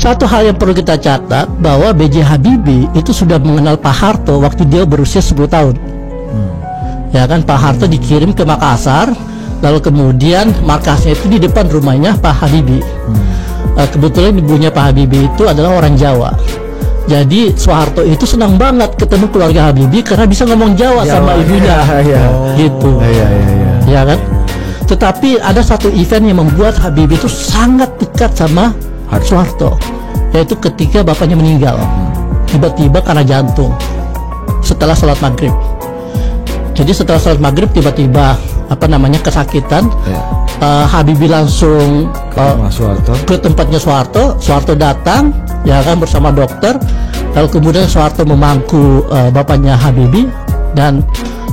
satu hal yang perlu kita catat bahwa B.J. Habibie itu sudah mengenal Pak Harto waktu dia berusia 10 tahun. Ya kan, Pak Harto dikirim ke Makassar, lalu kemudian markasnya itu di depan rumahnya Pak Habibie. Kebetulan ibunya Pak Habibie itu adalah orang Jawa. Jadi Soeharto itu senang banget ketemu keluarga Habibie karena bisa ngomong Jawa sama ibunya. Gitu. Ya kan? Tetapi ada satu event yang membuat Habibie itu sangat dekat sama Soeharto, yaitu ketika bapaknya meninggal tiba-tiba karena jantung setelah sholat maghrib. Jadi setelah sholat maghrib tiba-tiba kesakitan. Habibie langsung ke tempatnya Soeharto. Soeharto datang, ya kan, bersama dokter. Lalu kemudian Soeharto memangku bapaknya Habibie, dan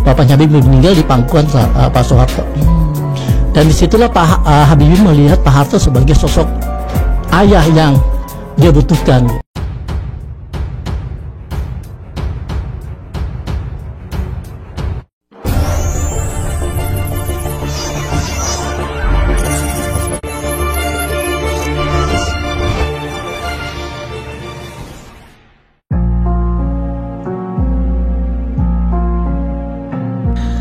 bapaknya Habibie meninggal di pangkuan Pak Soeharto. Dan disitulah Pak Habibie melihat Pak Harto sebagai sosok ayah yang dia butuhkan.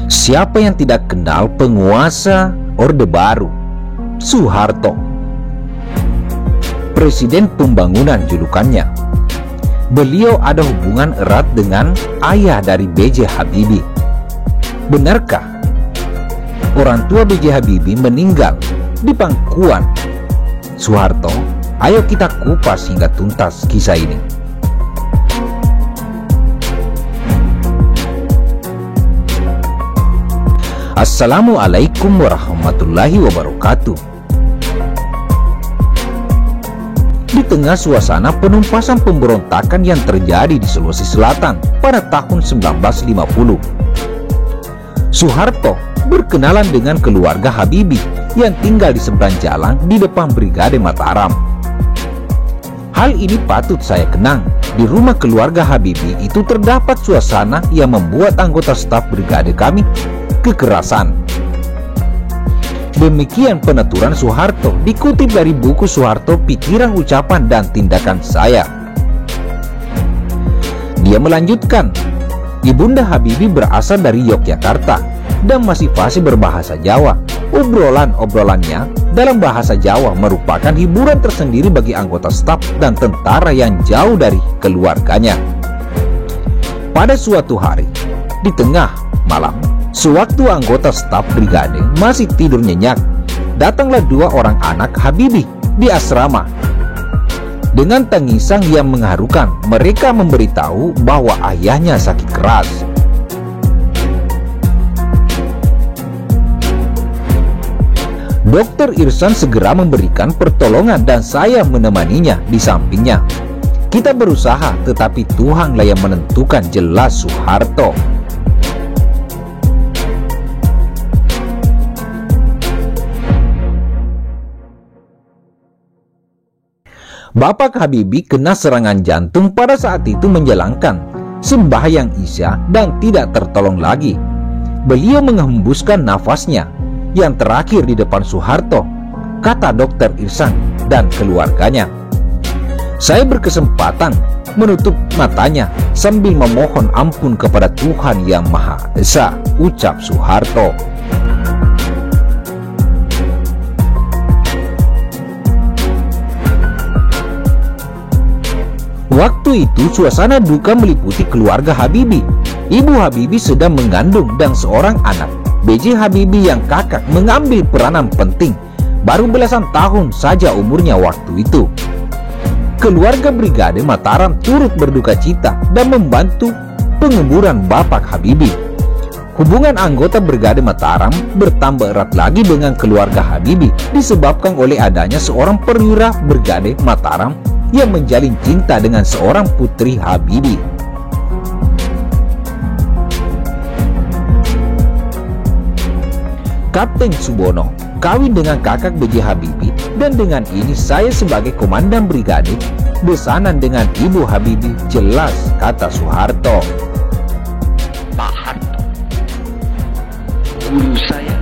Siapa yang tidak kenal penguasa Orde Baru, Soeharto? Presiden pembangunan julukannya. Beliau ada hubungan erat dengan ayah dari B.J. Habibie. Benarkah orang tua B.J. Habibie meninggal di pangkuan Soeharto? Ayo kita kupas hingga tuntas kisah ini. Assalamualaikum warahmatullahi wabarakatuh. Di tengah suasana penumpasan pemberontakan yang terjadi di Sulawesi Selatan pada tahun 1950, Soeharto berkenalan dengan keluarga Habibie yang tinggal di seberang jalan di depan Brigade Mataram. Hal ini patut saya kenang. Di rumah keluarga Habibie itu terdapat suasana yang membuat anggota staf brigade kami kekerasan. Demikian penuturan Soeharto dikutip dari buku Soeharto, Pikiran, Ucapan, dan Tindakan Saya. Dia melanjutkan, Ibunda Habibie berasal dari Yogyakarta dan masih fasih berbahasa Jawa. Obrolan-obrolannya dalam bahasa Jawa merupakan hiburan tersendiri bagi anggota staf dan tentara yang jauh dari keluarganya. Pada suatu hari, di tengah malam, sewaktu anggota staf brigade masih tidur nyenyak, datanglah dua orang anak Habibie di asrama. Dengan tangisan yang mengharukan, mereka memberitahu bahwa ayahnya sakit keras. Dokter Irsan segera memberikan pertolongan dan saya menemaninya di sampingnya. Kita berusaha, tetapi Tuhanlah yang menentukan, jelas Soeharto. Bapak Habibie kena serangan jantung pada saat itu menjalankan sembahyang Isya dan tidak tertolong lagi. Beliau menghembuskan nafasnya yang terakhir di depan Soeharto, kata Dokter Irsan dan keluarganya. Saya berkesempatan menutup matanya sambil memohon ampun kepada Tuhan Yang Maha Esa, ucap Soeharto. Waktu itu suasana duka meliputi keluarga Habibie. Ibu Habibie sedang mengandung dan seorang anak, B.J. Habibie, yang kakak mengambil peranan penting. Baru belasan tahun saja umurnya waktu itu. Keluarga Brigade Mataram turut berduka cita dan membantu penguburan Bapak Habibie. Hubungan anggota Brigade Mataram bertambah erat lagi dengan keluarga Habibie disebabkan oleh adanya seorang perwira Brigade Mataram yang menjalin cinta dengan seorang putri Habibie. Kapten Subono kawin dengan kakak B.J. Habibie, dan dengan ini saya sebagai komandan brigade besanan dengan Ibu Habibie, jelas, kata Soeharto. Pak Harto, guru saya,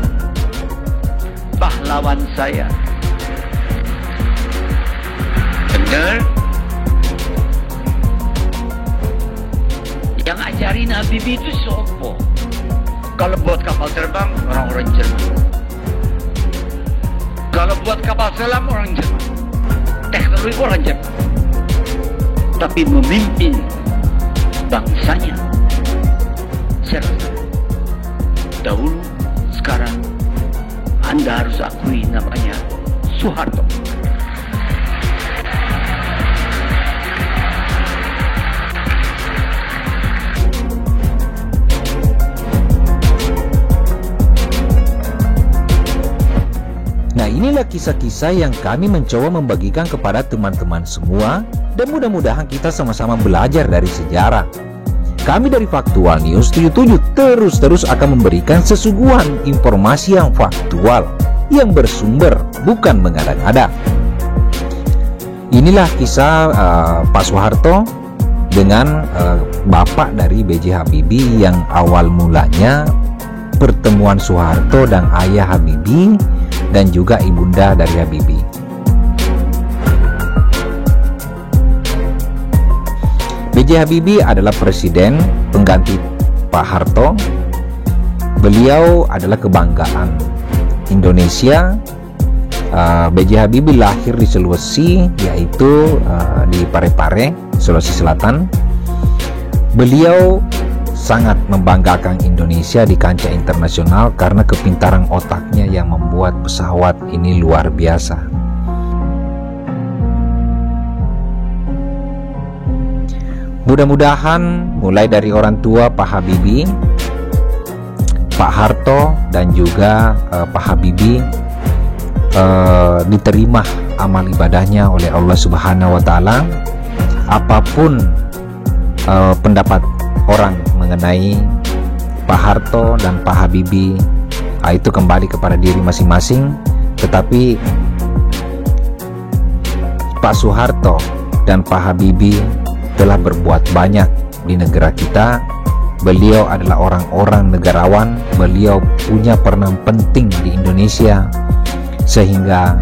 pahlawan saya. Benar, Syahrini Habibie itu sopo? Kalau buat kapal terbang, orang-orang Jerman. Kalau buat kapal selam, orang Jerman. Teknologi orang Jerman. Tapi memimpin bangsanya, saya rasa dahulu, sekarang Anda harus akui namanya Soeharto. Nah, inilah kisah-kisah yang kami mencoba membagikan kepada teman-teman semua, dan mudah-mudahan kita sama-sama belajar dari sejarah. Kami dari Faktual News 77 terus akan memberikan sesuguhan informasi yang faktual, yang bersumber, bukan mengada-ngada. Inilah kisah Pak Soeharto dengan bapak dari B.J. Habibie, yang awal mulanya pertemuan Soeharto dan ayah Habibie dan juga ibunda dari Habibie. B.J. Habibie adalah presiden pengganti Pak Harto. Beliau adalah kebanggaan Indonesia. B.J. Habibie lahir di Sulawesi, yaitu di Parepare, Sulawesi Selatan. Beliau sangat membanggakan Indonesia di kancah internasional karena kepintaran otaknya yang membuat pesawat ini luar biasa. Mudah-mudahan mulai dari orang tua Pak Habibie, Pak Harto, dan juga Pak Habibie diterima amal ibadahnya oleh Allah Subhanahu wa Ta'ala. Apapun pendapat orang mengenai Pak Harto dan Pak Habibie, itu kembali kepada diri masing-masing. Tetapi Pak Soeharto dan Pak Habibie telah berbuat banyak di negara kita. Beliau adalah orang-orang negarawan. Beliau punya peran penting di Indonesia, sehingga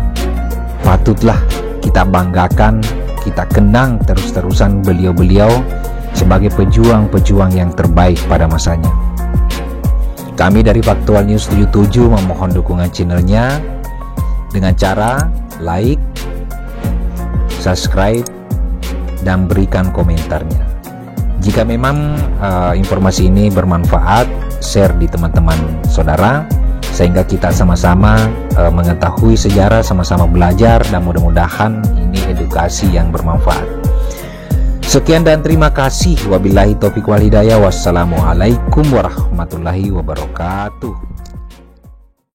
patutlah kita banggakan, kita kenang terus-terusan beliau-beliau sebagai pejuang-pejuang yang terbaik pada masanya. Kami dari Faktual News 77 memohon dukungan channelnya dengan cara like, subscribe, dan berikan komentarnya. Jika memang informasi ini bermanfaat, share di teman-teman saudara, sehingga kita sama-sama mengetahui sejarah, sama-sama belajar, dan mudah-mudahan ini edukasi yang bermanfaat. Sekian dan terima kasih. Wabillahi taufiq wal hidayah. Wassalamualaikum warahmatullahi wabarakatuh.